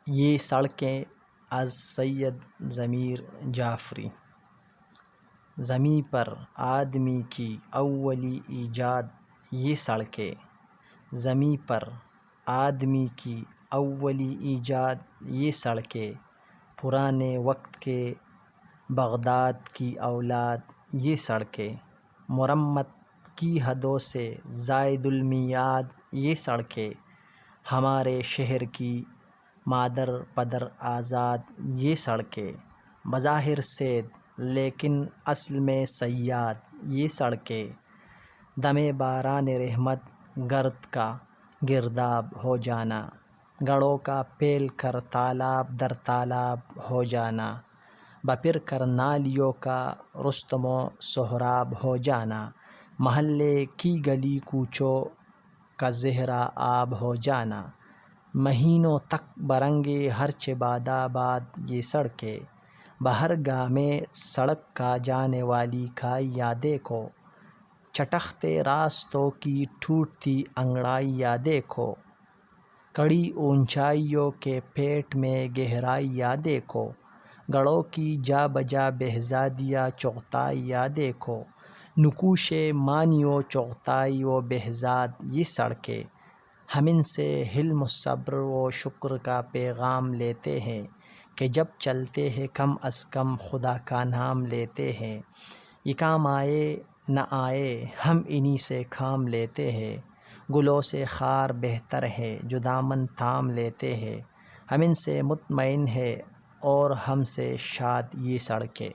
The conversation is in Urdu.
یہ سڑکیں از سید ضمیر جعفری۔ زمیں پر آدمی کی اولی ایجاد یہ سڑکیں، زمیں پر آدمی کی اولی ایجاد یہ سڑکیں، پرانے وقت کے بغداد کی اولاد یہ سڑکیں، مرمت کی حدوں سے زائد المیعاد یہ سڑکیں، ہمارے شہر کی مادر پدر آزاد یہ سڑکیں، بظاہر صید لیکن اصل میں صیاد یہ سڑکیں، دم باران رحمت گرد کا گرداب ہو جانا، گڑھوں کا پھیل کر تالاب در تالاب ہو جانا، بپر کر نالیوں کا رستم و سہراب ہو جانا، محلے کی گلی کوچوں کا زہرہ آب ہو جانا، مہینوں تک برنگے ہرچہ باداباد یہ سڑکیں، بہر گاہ میں سڑک کا جانے والی کھائی یا دیکھو، چٹختے راستوں کی ٹوٹتی انگڑائی یا دیکھو، کڑی اونچائیوں کے پیٹ میں گہرائی یا دیکھو، گڑھوں کی جا بجا بہزادیہ چغتائی یا دیکھو، نقوش معنی و چغتائی و بہزاد یہ سڑکیں، ہم ان سے حلم و صبر و شکر کا پیغام لیتے ہیں کہ جب چلتے ہیں کم از کم خدا کا نام لیتے ہیں، یہ کام آئے نہ آئے ہم انہی سے کام لیتے ہیں، گلوں سے خار بہتر ہے جو دامن تھام لیتے ہیں، ہم ان سے مطمئن ہیں اور ہم سے شاد یہ سڑکیں۔